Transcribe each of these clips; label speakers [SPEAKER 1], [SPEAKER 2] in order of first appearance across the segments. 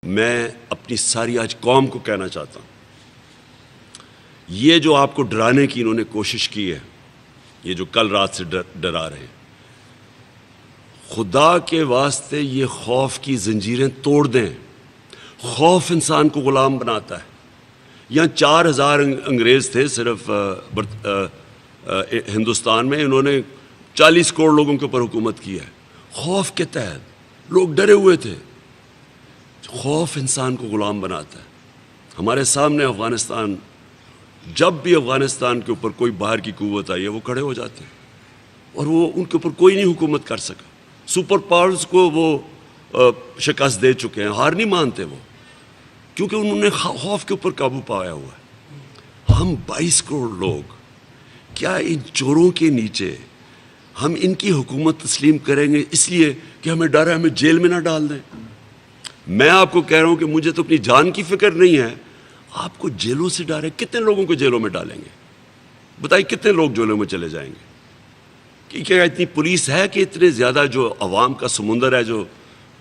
[SPEAKER 1] میں اپنی ساری آج قوم کو کہنا چاہتا ہوں، یہ جو آپ کو ڈرانے کی انہوں نے کوشش کی ہے، یہ جو کل رات سے ڈرا رہے ہیں، خدا کے واسطے یہ خوف کی زنجیریں توڑ دیں۔ خوف انسان کو غلام بناتا ہے۔ یہاں 4000 انگریز تھے صرف ہندوستان میں، انہوں نے 40 کروڑ لوگوں کے اوپر حکومت کی ہے، خوف کے تحت لوگ ڈرے ہوئے تھے۔ خوف انسان کو غلام بناتا ہے۔ ہمارے سامنے افغانستان، جب بھی افغانستان کے اوپر کوئی باہر کی قوت آئی ہے وہ کھڑے ہو جاتے ہیں، اور وہ ان کے اوپر کوئی نہیں حکومت کر سکا۔ سپر پاورز کو وہ شکست دے چکے ہیں، ہار نہیں مانتے وہ، کیونکہ انہوں نے خوف کے اوپر قابو پایا ہوا ہے۔ ہم 22 کروڑ لوگ کیا ان چوروں کے نیچے ہم ان کی حکومت تسلیم کریں گے اس لیے کہ ہمیں ڈر ہے ہمیں جیل میں نہ ڈال دیں؟ میں آپ کو کہہ رہا ہوں کہ مجھے تو اپنی جان کی فکر نہیں ہے، آپ کو جیلوں سے ڈر ہے۔ کتنے لوگوں کو جیلوں میں ڈالیں گے؟ بتائیے کتنے لوگ جیلوں میں چلے جائیں گے؟ کہ کیا اتنی پولیس ہے کہ اتنے زیادہ جو عوام کا سمندر ہے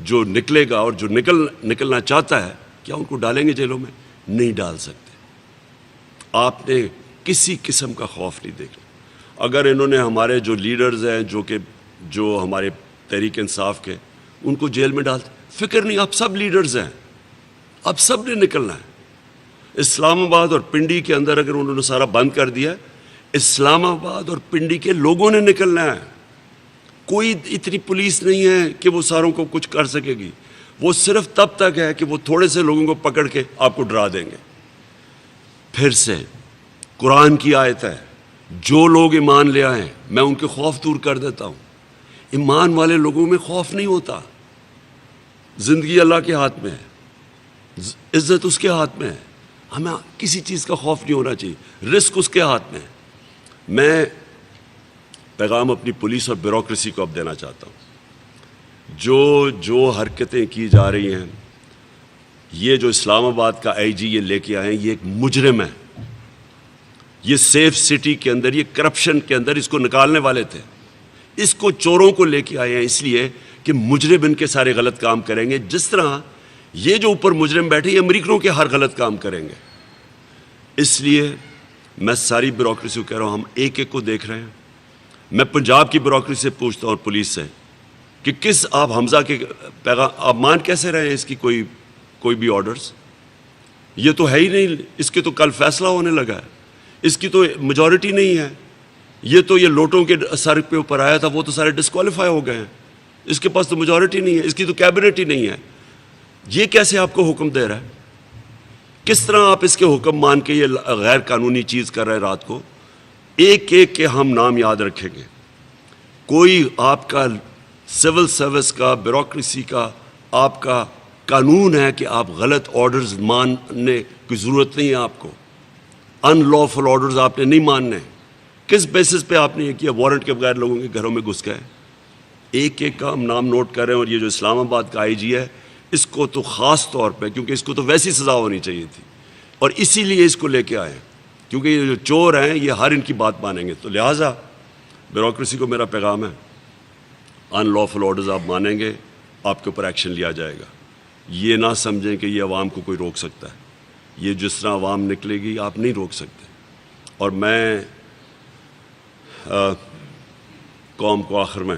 [SPEAKER 1] جو نکلے گا اور جو نکلنا چاہتا ہے، کیا ان کو ڈالیں گے جیلوں میں؟ نہیں ڈال سکتے۔ آپ نے کسی قسم کا خوف نہیں دیکھنا۔ اگر انہوں نے ہمارے جو لیڈرز ہیں جو ہمارے تحریک انصاف کے، ان کو جیل میں ڈالتے، فکر نہیں، آپ سب لیڈرز ہیں، اب سب نے نکلنا ہے۔ اسلام آباد اور پنڈی کے اندر اگر انہوں نے سارا بند کر دیا، اسلام آباد اور پنڈی کے لوگوں نے نکلنا ہے۔ کوئی اتنی پولیس نہیں ہے کہ وہ ساروں کو کچھ کر سکے گی۔ وہ صرف تب تک ہے کہ وہ تھوڑے سے لوگوں کو پکڑ کے آپ کو ڈرا دیں گے۔ پھر سے قرآن کی آیت ہے، جو لوگ ایمان لے آئیں میں ان کے خوف دور کر دیتا ہوں۔ ایمان والے لوگوں میں خوف نہیں ہوتا۔ زندگی اللہ کے ہاتھ میں ہے، عزت اس کے ہاتھ میں ہے، ہمیں کسی چیز کا خوف نہیں ہونا چاہیے، رزق اس کے ہاتھ میں ہے۔ میں پیغام اپنی پولیس اور بیوروکریسی کو اب دینا چاہتا ہوں۔ جو حرکتیں کی جا رہی ہیں، یہ جو اسلام آباد کا آئی جی یہ لے کے آئے ہیں، یہ ایک مجرم ہے۔ یہ سیف سٹی کے اندر، یہ کرپشن کے اندر اس کو نکالنے والے تھے۔ اس کو چوروں کو لے کے آئے ہیں اس لیے کہ مجرم ان کے سارے غلط کام کریں گے، جس طرح یہ جو اوپر مجرم بیٹھے یہ امریکنوں کے ہر غلط کام کریں گے۔ اس لیے میں ساری بیوروکریسی کو کہہ رہا ہوں، ہم ایک ایک کو دیکھ رہے ہیں۔ میں پنجاب کی بیوروکریسی سے پوچھتا ہوں اور پولیس سے کہ کس آپ حمزہ کے پیغام آپ مان کیسے رہے ہیں اس کی کوئی بھی آرڈرز؟ یہ تو ہے ہی نہیں، اس کے تو کل فیصلہ ہونے لگا ہے، اس کی تو میجورٹی نہیں ہے۔ یہ لوٹوں کے سر پہ اوپر آیا تھا، وہ تو سارے ڈسکوالیفائی ہو گئے ہیں، اس کے پاس تو میجورٹی نہیں ہے، اس کی تو کیبنٹ ہی نہیں ہے۔ یہ کیسے آپ کو حکم دے رہا ہے؟ کس طرح آپ اس کے حکم مان کے یہ غیر قانونی چیز کر رہے ہیں؟ رات کو ایک ایک کے ہم نام یاد رکھیں گے۔ کوئی آپ کا سول سروس کا، بیوروکریسی کا، آپ کا قانون ہے کہ آپ غلط آرڈرز ماننے کی ضرورت نہیں ہے آپ کو۔ ان لافل آرڈرز آپ نے نہیں ماننے۔ کس بیسس پہ آپ نے یہ کیا؟ وارنٹ کے بغیر لوگوں کے گھروں میں گھس گئے۔ ایک ایک کا ہم نام نوٹ کر رہے ہیں، اور یہ جو اسلام آباد کا آئی جی ہے، اس کو تو خاص طور پہ، کیونکہ اس کو تو ویسی سزا ہونی چاہیے تھی، اور اسی لیے اس کو لے کے آئے، کیونکہ یہ جو چور ہیں یہ ہر ان کی بات مانیں گے۔ تو لہٰذا بیوروکریسی کو میرا پیغام ہے، ان لافل آرڈرز آپ مانیں گے، آپ کے اوپر ایکشن لیا جائے گا۔ یہ نہ سمجھیں کہ یہ عوام کو کوئی روک سکتا ہے۔ یہ جس طرح عوام نکلے گی آپ نہیں روک سکتے۔ اور میں قوم کو آخر میں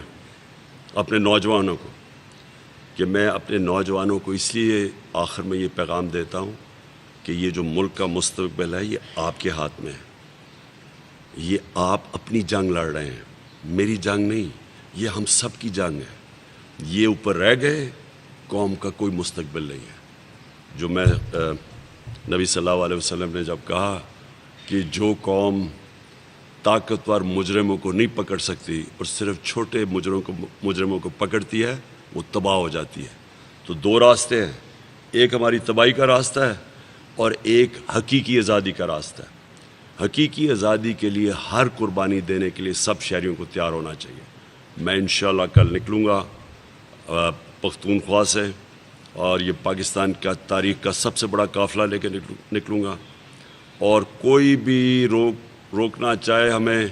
[SPEAKER 1] اپنے نوجوانوں کو، کہ میں اپنے نوجوانوں کو اس لیے آخر میں یہ پیغام دیتا ہوں کہ یہ جو ملک کا مستقبل ہے یہ آپ کے ہاتھ میں ہے۔ یہ آپ اپنی جنگ لڑ رہے ہیں، میری جنگ نہیں، یہ ہم سب کی جنگ ہے۔ یہ اوپر رہ گئے، قوم کا کوئی مستقبل نہیں ہے۔ جو میں نبی صلی اللہ علیہ وسلم نے جب کہا کہ جو قوم طاقتور مجرموں کو نہیں پکڑ سکتی اور صرف چھوٹے مجرموں کو پکڑتی ہے، وہ تباہ ہو جاتی ہے۔ تو دو راستے ہیں، ایک ہماری تباہی کا راستہ ہے اور ایک حقیقی آزادی کا راستہ ہے۔ حقیقی آزادی کے لیے ہر قربانی دینے کے لیے سب شہریوں کو تیار ہونا چاہیے۔ میں انشاءاللہ کل نکلوں گا پختونخوا سے، اور یہ پاکستان کا تاریخ کا سب سے بڑا قافلہ لے کے نکلوں گا، اور کوئی بھی روکنا چاہے ہمیں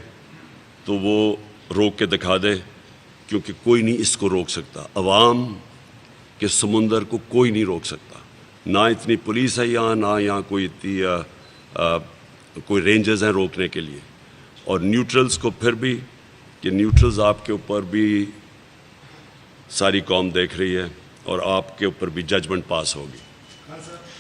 [SPEAKER 1] تو وہ روک کے دکھا دے، کیونکہ کوئی نہیں اس کو روک سکتا۔ عوام کے سمندر کو کوئی نہیں روک سکتا۔ نہ اتنی پولیس ہے یہاں، نہ یہاں کوئی کوئی رینجرز ہیں روکنے کے لیے. اور نیوٹرلز کو پھر بھی کہ نیوٹرلز آپ کے اوپر بھی ساری قوم دیکھ رہی ہے اور آپ کے اوپر بھی ججمنٹ پاس ہوگی.